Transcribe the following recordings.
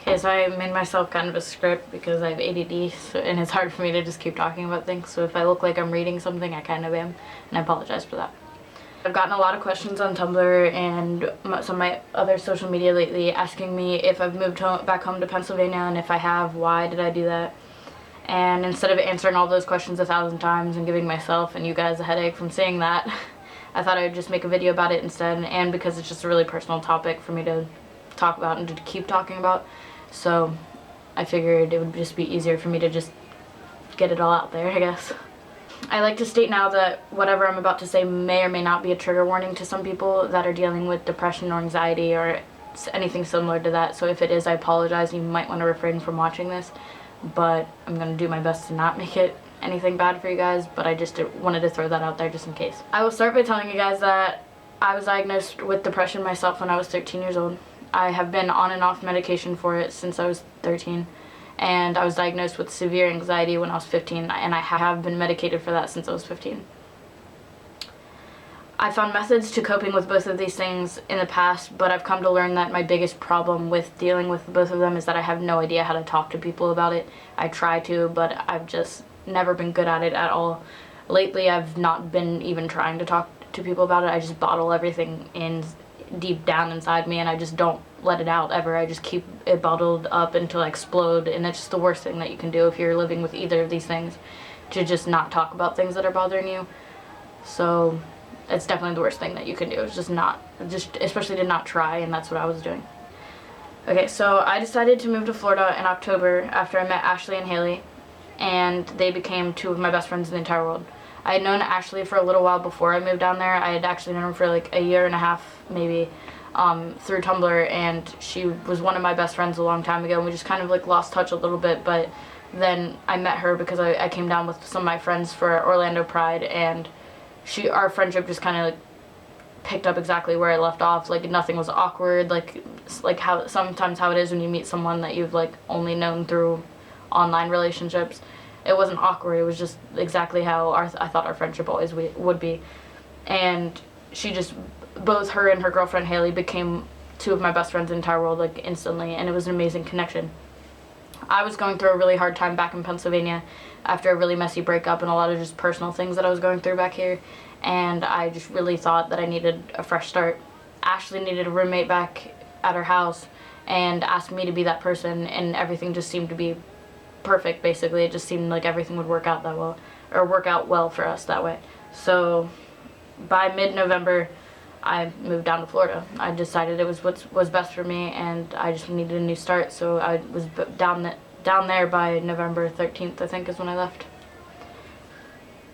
Okay, so I made myself kind of a script because I have ADD, and it's hard for me to just keep talking about things. So if I look like I'm reading something, I kind of am, and I apologize for that. I've gotten a lot of questions on Tumblr and some of my other social media lately asking me if I've moved back home to Pennsylvania, and if I have, why did I do that? And instead of answering all those questions 1,000 times and giving myself and you guys a headache from saying that, I thought I would just make a video about it instead, and because it's just a really personal topic for me to talk about and to keep talking about, so I figured it would just be easier for me to just get it all out there, I guess. I like to state now that whatever I'm about to say may or may not be a trigger warning to some people that are dealing with depression or anxiety or anything similar to that, so if it is, I apologize. You might want to refrain from watching this, but I'm going to do my best to not make it anything bad for you guys, but I just wanted to throw that out there just in case. I will start by telling you guys that I was diagnosed with depression myself when I was 13 years old. I have been on and off medication for it since I was 13, and I was diagnosed with severe anxiety when I was 15, and I have been medicated for that since I was 15. I found methods to coping with both of these things in the past, but I've come to learn that my biggest problem with dealing with both of them is that I have no idea how to talk to people about it. I try to, but I've just never been good at it at all. Lately, I've not been even trying to talk to people about it. I just bottle everything in deep down inside me, and I just don't let it out ever. I just keep it bottled up until I explode, and it's just the worst thing that you can do if you're living with either of these things, to just not talk about things that are bothering you. So it's definitely the worst thing that you can do. It's just especially to not try, and that's what I was doing. Okay, so I decided to move to Florida in October after I met Ashley and Haley, and they became two of my best friends in the entire world. I had known Ashley for a little while before I moved down there. I had actually known her for like a year and a half, maybe, through Tumblr, and she was one of my best friends a long time ago, and we just kind of like lost touch a little bit, but then I met her because I came down with some of my friends for Orlando Pride, and our friendship just kind of like picked up exactly where I left off. Like nothing was awkward, like how sometimes how it is when you meet someone that you've like only known through online relationships. It wasn't awkward, it was just exactly how I thought our friendship always would be. And both her and her girlfriend Haley became two of my best friends in the entire world, like instantly, and it was an amazing connection. I was going through a really hard time back in Pennsylvania after a really messy breakup and a lot of just personal things that I was going through back here, and I just really thought that I needed a fresh start. Ashley needed a roommate back at her house and asked me to be that person, and everything just seemed to be perfect. Basically, it just seemed like everything would work out that well, or work out well for us that way. So by mid-November, I moved down to Florida. I decided it was what was best for me, and I just needed a new start, so I was down there by November 13th, I think, is when I left.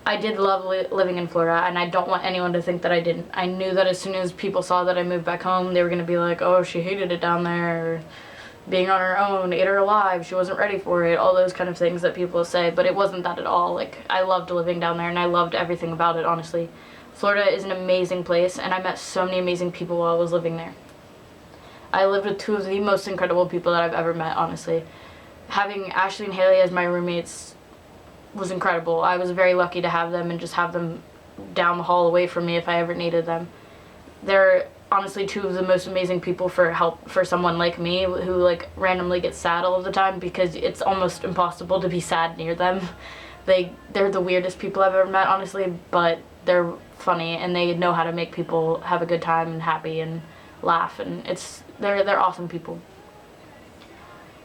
I did love living in Florida, and I don't want anyone to think that I didn't. I knew that as soon as people saw that I moved back home, they were going to be like, oh, she hated it down there, or being on her own, ate her alive, she wasn't ready for it, all those kind of things that people say, but it wasn't that at all. Like, I loved living down there, and I loved everything about it, honestly. Florida is an amazing place, and I met so many amazing people while I was living there. I lived with two of the most incredible people that I've ever met, honestly. Having Ashley and Haley as my roommates was incredible. I was very lucky to have them and just have them down the hall away from me if I ever needed them. They're honestly two of the most amazing people for help for someone like me who like randomly gets sad all of the time, because it's almost impossible to be sad near them. They're the weirdest people I've ever met, honestly, but they're funny, and they know how to make people have a good time and happy and laugh, and they're awesome people.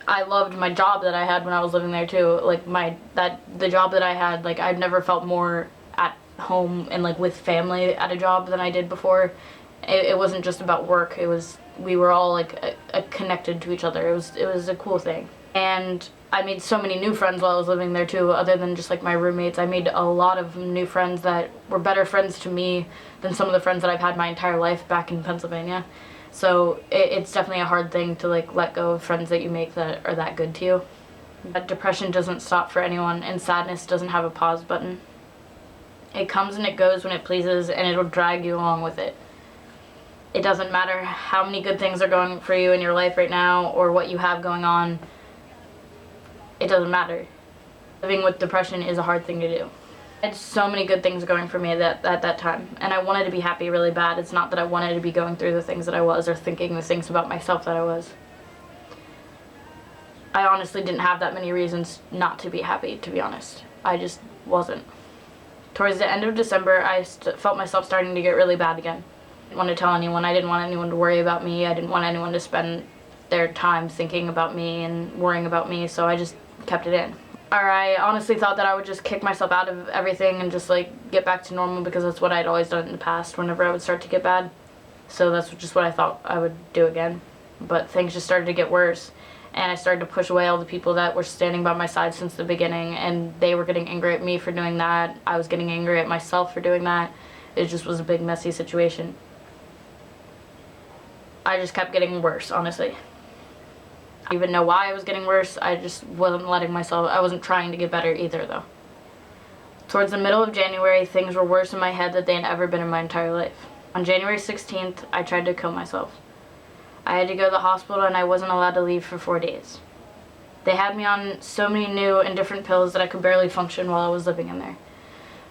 I loved my job that I had when I was living there too. Like the job that I had, like I've never felt more at home and like with family at a job than I did before. It wasn't just about work. We were all like connected to each other. It was a cool thing. And I made so many new friends while I was living there too, other than just like my roommates. I made a lot of new friends that were better friends to me than some of the friends that I've had my entire life back in Pennsylvania. So it's definitely a hard thing to like let go of friends that you make that are that good to you. But depression doesn't stop for anyone, and sadness doesn't have a pause button. It comes and it goes when it pleases, and it'll drag you along with it. It doesn't matter how many good things are going for you in your life right now or what you have going on. It doesn't matter. Living with depression is a hard thing to do. I had so many good things going for me at that time, and I wanted to be happy really bad. It's not that I wanted to be going through the things that I was or thinking the things about myself that I was. I honestly didn't have that many reasons not to be happy, to be honest. I just wasn't. Towards the end of December, I felt myself starting to get really bad again. I didn't want to tell anyone. I didn't want anyone to worry about me. I didn't want anyone to spend their time thinking about me and worrying about me, so I just kept it in. I honestly thought that I would just kick myself out of everything and just like get back to normal, because that's what I'd always done in the past whenever I would start to get bad. So that's just what I thought I would do again. But things just started to get worse, and I started to push away all the people that were standing by my side since the beginning, and they were getting angry at me for doing that. I was getting angry at myself for doing that. It just was a big messy situation. I just kept getting worse, honestly. I didn't even know why I was getting worse. I just wasn't letting myself, I wasn't trying to get better either though. Towards the middle of January, things were worse in my head than they had ever been in my entire life. On January 16th, I tried to kill myself. I had to go to the hospital and I wasn't allowed to leave for 4 days. They had me on so many new and different pills that I could barely function while I was living in there.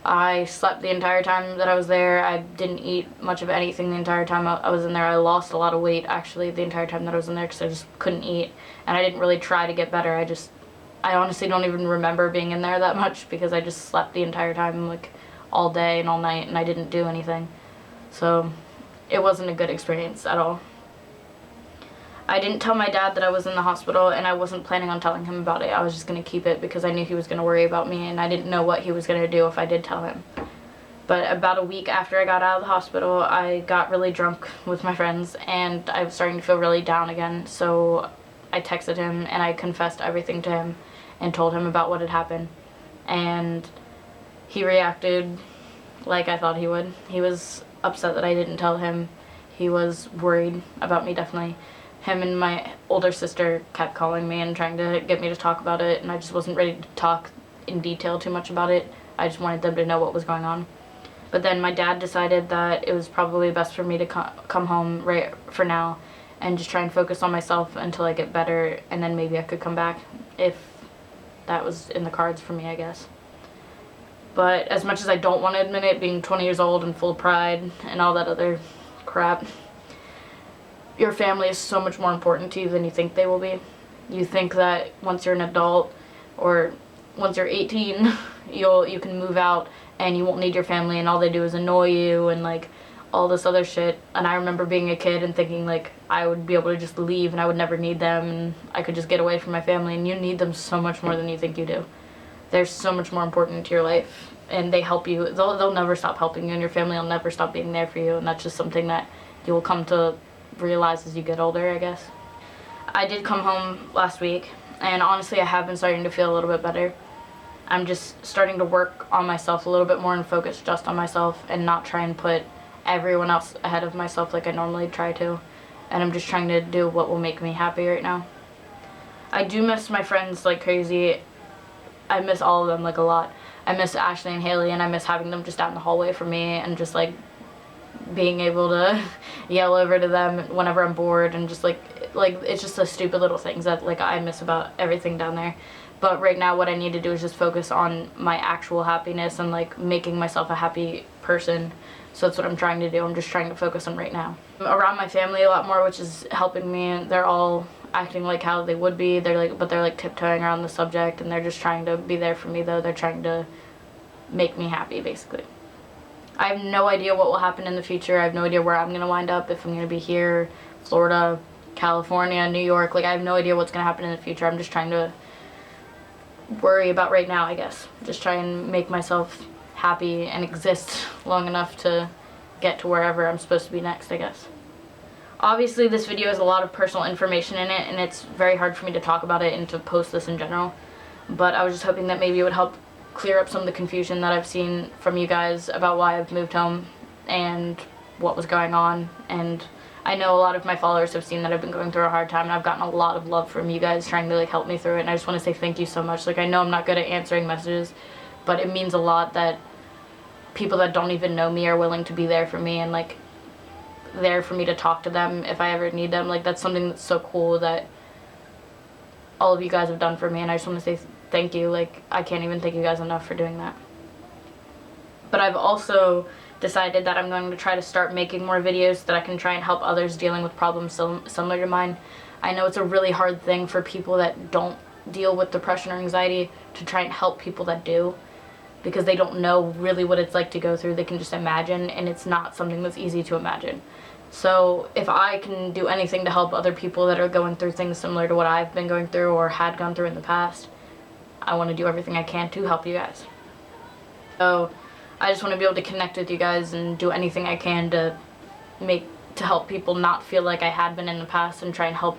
I slept the entire time that I was there. I didn't eat much of anything the entire time I was in there. I lost a lot of weight actually the entire time that I was in there because I just couldn't eat, and I didn't really try to get better. I honestly don't even remember being in there that much because I just slept the entire time, like all day and all night, and I didn't do anything. So it wasn't a good experience at all. I didn't tell my dad that I was in the hospital, and I wasn't planning on telling him about it. I was just going to keep it because I knew he was going to worry about me, and I didn't know what he was going to do if I did tell him. But about a week after I got out of the hospital, I got really drunk with my friends, and I was starting to feel really down again. So I texted him, and I confessed everything to him and told him about what had happened. And he reacted like I thought he would. He was upset that I didn't tell him. He was worried about me, definitely. Him and my older sister kept calling me and trying to get me to talk about it, and I just wasn't ready to talk in detail too much about it. I just wanted them to know what was going on. But then my dad decided that it was probably best for me to come home right for now and just try and focus on myself until I get better, and then maybe I could come back if that was in the cards for me, I guess. But as much as I don't want to admit it, being 20 years old and full of pride and all that other crap, your family is so much more important to you than you think they will be. You think that once you're an adult or once you're 18, you can move out and you won't need your family, and all they do is annoy you and like all this other shit. And I remember being a kid and thinking like I would be able to just leave and I would never need them and I could just get away from my family, and you need them so much more than you think you do. They're so much more important to your life, and they help you. They'll never stop helping you, and your family will never stop being there for you, and that's just something that you will come to realize as you get older, I guess. I did come home last week, and honestly I have been starting to feel a little bit better. I'm just starting to work on myself a little bit more and focus just on myself and not try and put everyone else ahead of myself like I normally try to, and I'm just trying to do what will make me happy right now. I do miss my friends like crazy. I miss all of them like a lot. I miss Ashley and Haley, and I miss having them just out in the hallway for me and just like being able to yell over to them whenever I'm bored, and just like it's just the stupid little things that like I miss about everything down there. But right now what I need to do is just focus on my actual happiness and like making myself a happy person. So that's what I'm trying to do. I'm just trying to focus on right now. I'm around my family a lot more, which is helping me. They're all acting like how they would be. They're like tiptoeing around the subject, and they're just trying to be there for me though. They're trying to make me happy basically. I have no idea what will happen in the future. I have no idea where I'm going to wind up, if I'm going to be here, Florida, California, New York. Like I have no idea what's going to happen in the future. I'm just trying to worry about right now, I guess. Just try and make myself happy and exist long enough to get to wherever I'm supposed to be next, I guess. Obviously this video has a lot of personal information in it, and it's very hard for me to talk about it and to post this in general. But I was just hoping that maybe it would help clear up some of the confusion that I've seen from you guys about why I've moved home and what was going on. And I know a lot of my followers have seen that I've been going through a hard time, and I've gotten a lot of love from you guys trying to like help me through it, and I just want to say thank you so much. Like I know I'm not good at answering messages, but it means a lot that people that don't even know me are willing to be there for me and like there for me to talk to them if I ever need them. Like that's something that's so cool that all of you guys have done for me, and I just want to say thank you. Like I can't even thank you guys enough for doing that. But I've also decided that I'm going to try to start making more videos so that I can try and help others dealing with problems similar to mine. I know it's a really hard thing for people that don't deal with depression or anxiety to try and help people that do, because they don't know really what it's like to go through. They can just imagine, and it's not something that's easy to imagine. So if I can do anything to help other people that are going through things similar to what I've been going through or had gone through in the past, I want to do everything I can to help you guys. So I just want to be able to connect with you guys and do anything I can to help people not feel like I had been in the past, and try and help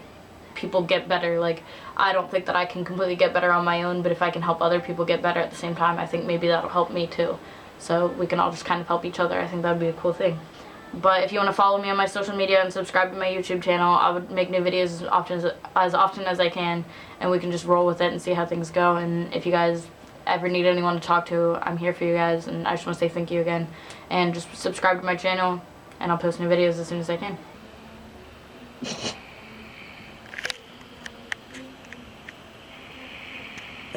people get better. Like, I don't think that I can completely get better on my own, but if I can help other people get better at the same time, I think maybe that'll help me too. So we can all just kind of help each other. I think that would be a cool thing. But if you want to follow me on my social media and subscribe to my YouTube channel, I would make new videos as often as I can, and we can just roll with it and see how things go. And if you guys ever need anyone to talk to, I'm here for you guys, and I just want to say thank you again. And just subscribe to my channel, and I'll post new videos as soon as I can.